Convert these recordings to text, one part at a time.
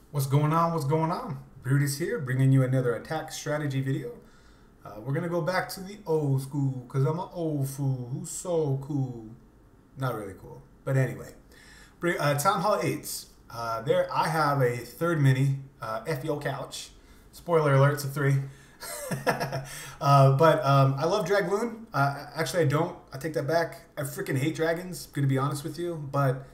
What's going on? What's going on? Brutis here, bringing you another attack strategy video. We're gonna go back to the old school because I'm an old fool who's so cool. Not really cool, but anyway. Town Hall 8s. There, I have a third mini FEO couch. Spoiler alert, it's a 3. I love DragLoon. Actually, I don't. I take that back. I freaking hate dragons. Gonna be honest with you, but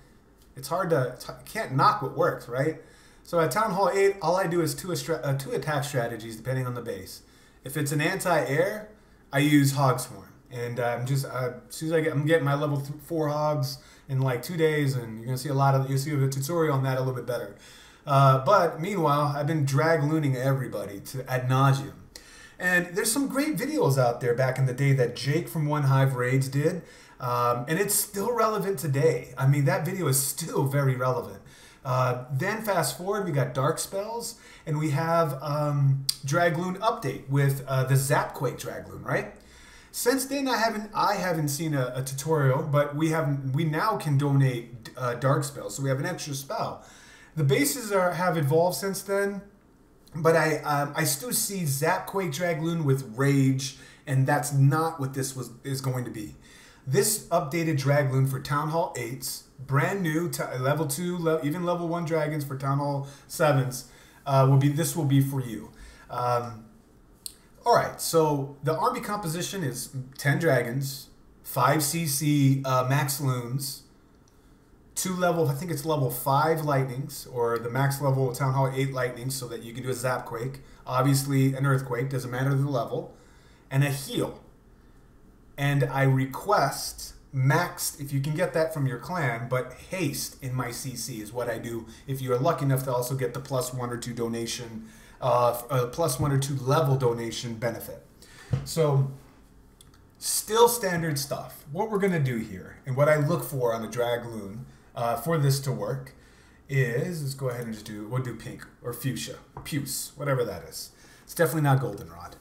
it's hard to. Can't knock what works, right? So at Town Hall 8, all I do is two attack strategies depending on the base. If it's an anti-air, I use Hog Swarm. And as soon as I'm getting my level 4 hogs in like 2 days, and you're gonna see you'll see a tutorial on that a little bit better. But meanwhile, I've been drag-looning everybody to ad nauseum. And there's some great videos out there back in the day that Jake from One Hive Raids did. And it's still relevant today. I mean, that video is still very relevant. Then fast forward, we got Dark Spells, and we have DragLoon update with the Zapquake DragLoon, right? Since then, I haven't seen a tutorial, but we now can donate Dark Spells, so we have an extra spell. The bases have evolved since then, but I still see Zapquake DragLoon with Rage, and that's not what this is going to be. This updated DragLoon for Town Hall 8s, brand new, level 2, even level 1 dragons for Town Hall 7s, this will be for you. Alright, so the army composition is 10 dragons, 5 CC max loons, 2 level, I think it's level 5 lightnings, or the max level Town Hall 8 lightnings, so that you can do a Zapquake, obviously an earthquake, doesn't matter the level, and a heal. And I request maxed, if you can get that from your clan, but haste in my CC is what I do if you're lucky enough to also get the +1 or 2 donation, +1 or 2 level donation benefit. So still standard stuff. What we're going to do here, and what I look for on a DragLoon for this to work is, let's go ahead and we'll do pink or fuchsia, puce, whatever that is. It's definitely not goldenrod.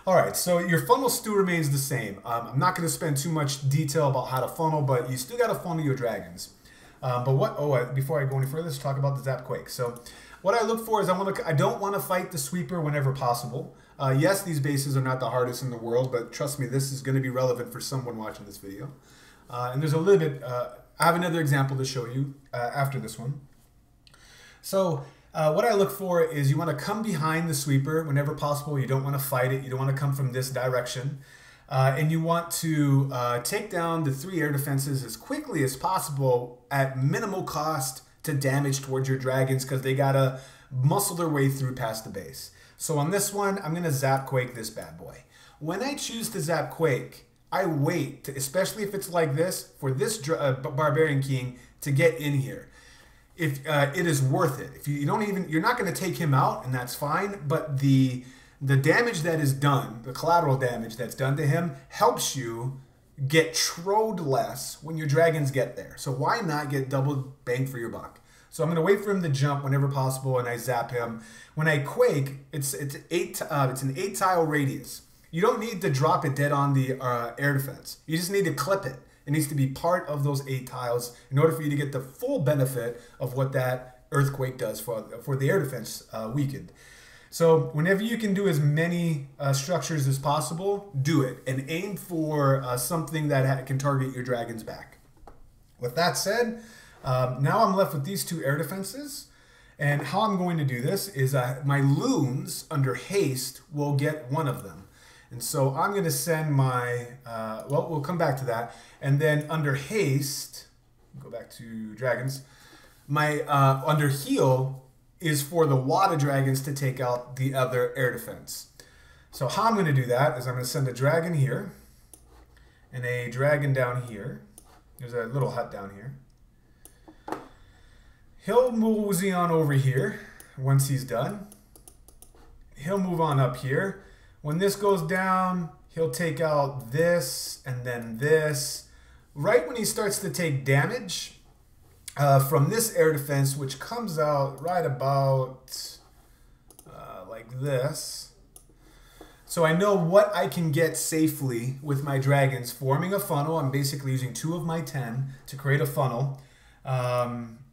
Alright, so your funnel still remains the same. I'm not going to spend too much detail about how to funnel, but you still got to funnel your dragons. Before I go any further, let's talk about the Zapquake. So what I look for is I don't want to fight the sweeper whenever possible. Yes, these bases are not the hardest in the world, but trust me, this is going to be relevant for someone watching this video. And there's a little bit, I have another example to show you after this one. So what I look for is you want to come behind the sweeper whenever possible. You don't want to fight it. You don't want to come from this direction. And you want to take down the 3 air defenses as quickly as possible at minimal cost to damage towards your dragons, because they got to muscle their way through past the base. So on this one, I'm going to Zapquake this bad boy. When I choose to Zapquake, I wait, especially if it's like this, for this barbarian king to get in here. If it is worth it. If you're not going to take him out, and that's fine, but the damage that is done, the collateral damage that's done to him, helps you get trode less when your dragons get there. So why not get double bang for your buck? So I'm going to wait for him to jump whenever possible, and I zap him. When I quake, it's an 8 tile radius. You don't need to drop it dead on the air defense. You just need to clip it. It needs to be part of those 8 tiles in order for you to get the full benefit of what that earthquake does for the air defense weakened. So whenever you can do as many structures as possible, do it, and aim for something that can target your dragon's back. With that said, now I'm left with these 2 air defenses, and how I'm going to do this is my loons under haste will get 1 of them. And so I'm going to send my, we'll come back to that. And then under haste, go back to dragons, my under heal is for the water dragons to take out the other air defense. So how I'm going to do that is I'm going to send a dragon here and a dragon down here. There's a little hut down here. He'll mosey on over here once he's done. He'll move on up here. When this goes down, he'll take out this and then this. Right when he starts to take damage from this air defense, which comes out right about like this. So I know what I can get safely with my dragons forming a funnel. I'm basically using 2 of my 10 to create a funnel.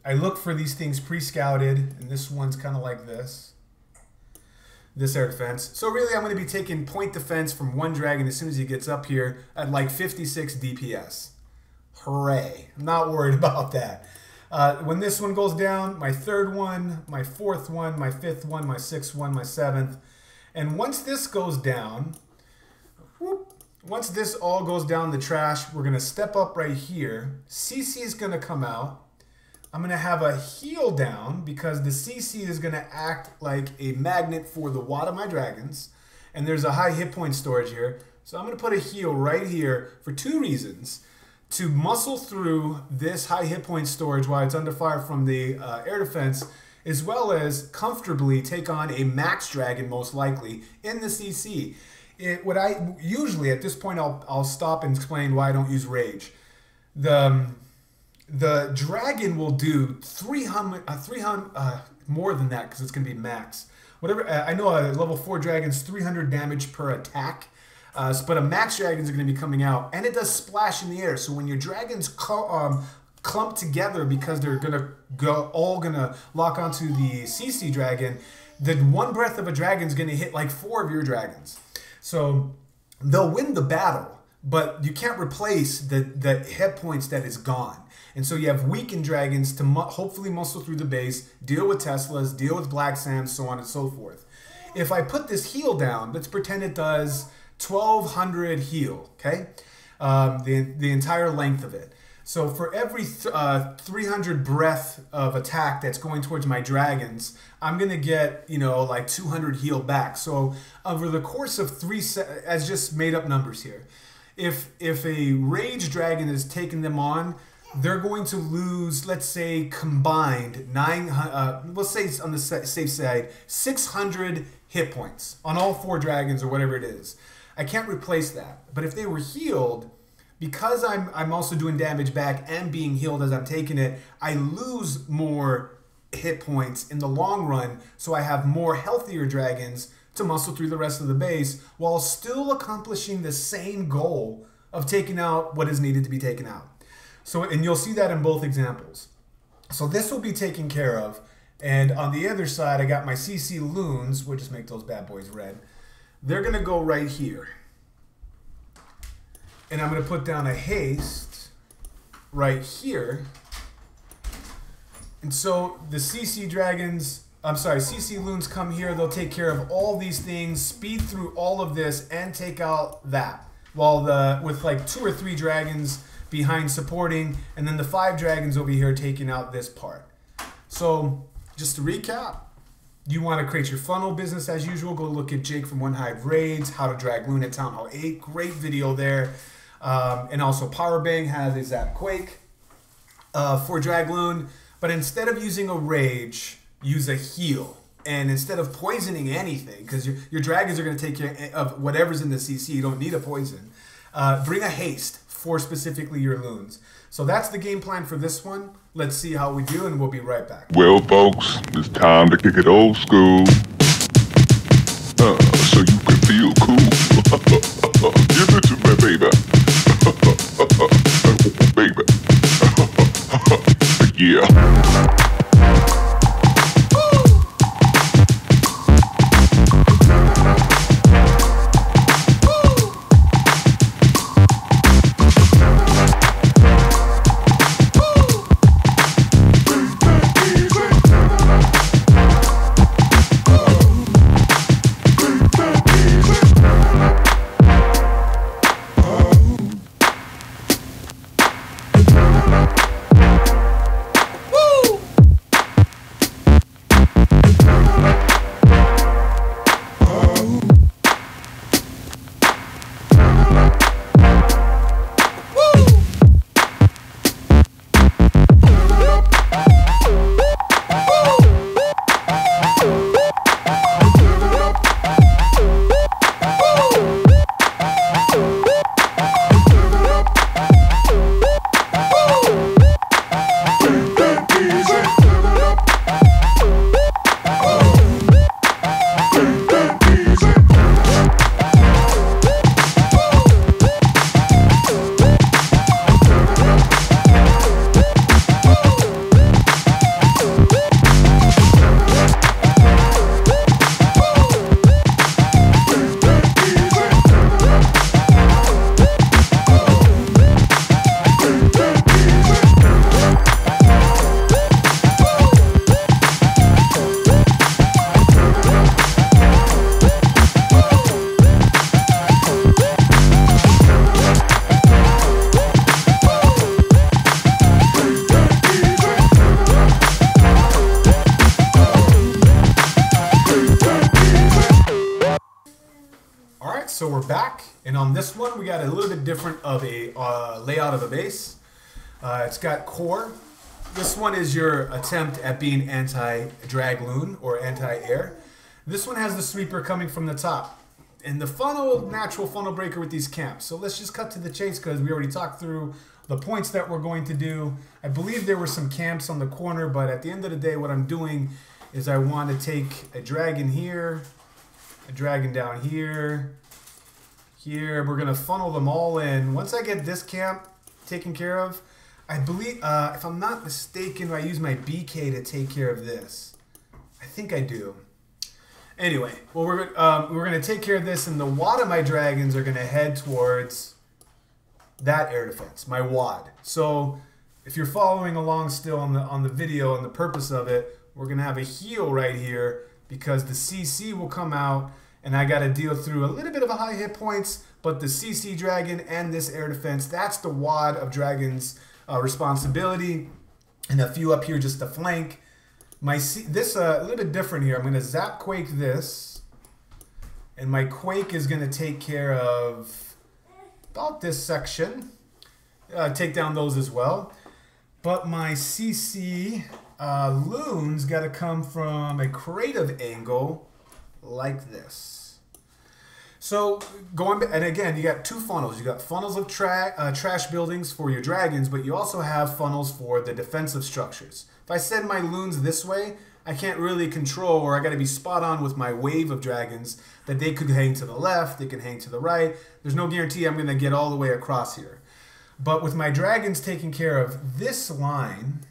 I look for these things pre-scouted, and this one's kind of like this air defense. So really, I'm going to be taking point defense from one dragon as soon as he gets up here at like 56 DPS. Hooray. I'm not worried about that. When this one goes down, my third one, my fourth one, my fifth one, my sixth one, my seventh. And once this goes down, whoop, once this all goes down the trash, we're going to step up right here. CC is going to come out. I'm going to have a heal down because the CC is going to act like a magnet for the wad of my dragons. And there's a high hit point storage here. So I'm going to put a heal right here for two reasons. To muscle through this high hit point storage while it's under fire from the air defense, as well as comfortably take on a max dragon, most likely, in the CC. What I usually, at this point, I'll stop and explain why I don't use rage. The dragon will do 300 more than that because it's going to be max. Whatever. I know a level 4 dragon's 300 damage per attack. But a max dragon is going to be coming out, and it does splash in the air. So when your dragons clump together because they're all gonna lock onto the CC dragon, the one breath of a dragon is going to hit like 4 of your dragons. So they'll win the battle, but you can't replace the hit points that is gone. And so you have weakened dragons to hopefully muscle through the base, deal with Teslas, deal with Black Sands, so on and so forth. If I put this heal down, let's pretend it does 1200 heal, okay? The entire length of it. So for every 300 breath of attack that's going towards my dragons, I'm going to get, you know, like 200 heal back. So over the course of as just made up numbers here, if a rage dragon is taking them on, they're going to lose, let's say, combined 900, let's say on the safe side, 600 hit points on all 4 dragons or whatever it is. I can't replace that. But if they were healed, because I'm also doing damage back and being healed as I'm taking it, I lose more hit points in the long run, so I have more healthier dragons to muscle through the rest of the base while still accomplishing the same goal of taking out what is needed to be taken out. So, and you'll see that in both examples. So this will be taken care of. And on the other side, I got my CC loons. We'll just make those bad boys red. They're going to go right here. And I'm going to put down a haste right here. And so the CC dragons, CC loons come here. They'll take care of all these things, speed through all of this, and take out that. While with like 2 or 3 dragons behind supporting, and then the 5 dragons over here taking out this part. So just to recap, you want to create your funnel business as usual. Go look at Jake from One Hive Raids, How to DragLoon at Town Hall 8. Great video there. And also Powerbang has a Zap Quake for DragLoon. But instead of using a rage, use a heal. And instead of poisoning anything, because your dragons are going to take care of whatever's in the CC, you don't need a poison, bring a haste for specifically your loons. So that's the game plan for this one. Let's see how we do, and we'll be right back. Well, folks, it's time to kick it old school. So you can feel cool. Give it to me, baby. Baby. Yeah. so we're back, and on this one we got a little bit different of a layout of a base. It's got core. This one is your attempt at being anti-DragLoon or anti-air. This one has the sweeper coming from the top. And the funnel, natural funnel breaker with these camps. So let's just cut to the chase because we already talked through the points that we're going to do. I believe there were some camps on the corner, but at the end of the day, what I'm doing is I want to take a dragon here, a dragon down here, here. We're going to funnel them all in. Once I get this camp taken care of, I believe, if I'm not mistaken, I use my BK to take care of this. I think I do. Anyway, well, we're going to take care of this, and the wad of my dragons are going to head towards that air defense, my wad. So if you're following along still on the video and the purpose of it, we're going to have a heal right here because the CC will come out, and I got to deal through a little bit of a high hit points, but the CC dragon and this air defense, that's the wad of dragons responsibility, and a few up here just to flank. This a little bit different here. I'm going to zap quake this, and my quake is going to take care of about this section. Take down those as well. But my CC loons got to come from a creative angle like this. So going, and again, you got two funnels. You got funnels of trash buildings for your dragons, but you also have funnels for the defensive structures. If I send my loons this way, I can't really control, or I got to be spot on with my wave of dragons that they could hang to the left, they can hang to the right. There's no guarantee I'm going to get all the way across here. But with my dragons taking care of this line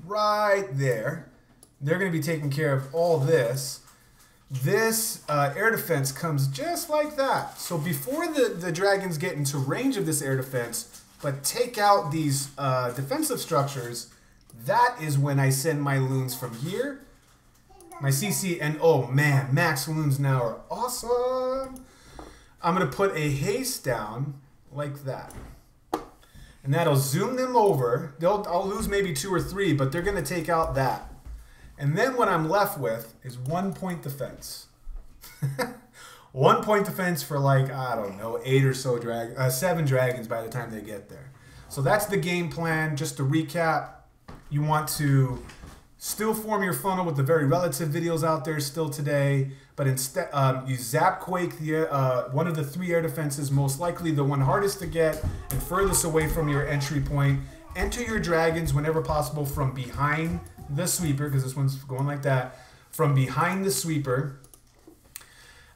right there, they're going to be taking care of all this. This air defense comes just like that. So before the dragons get into range of this air defense, but take out these defensive structures, that is when I send my loons from here. My CC, and oh man, max loons now are awesome. I'm going to put a haste down like that. And that'll zoom them over. I'll lose maybe 2 or 3, but they're going to take out that. And then what I'm left with is 1 point defense. 1 point defense for like, I don't know, 8 or so 7 dragons by the time they get there. So that's the game plan. Just to recap, you want to still form your funnel with the very relative videos out there still today, but instead you zap quake one of the 3 air defenses, most likely the one hardest to get and furthest away from your entry point. Enter your dragons whenever possible from behind the sweeper, because this one's going like that, from behind the sweeper,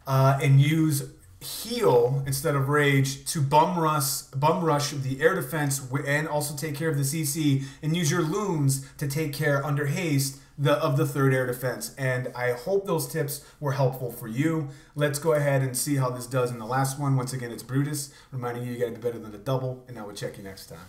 and use heal instead of rage to bum rush the air defense and also take care of the CC, and use your loons to take care under haste of the 3rd air defense. And I hope those tips were helpful for you. Let's go ahead and see how this does in the last one. Once again, it's Brutis, reminding you gotta be better than the double, and I will check you next time.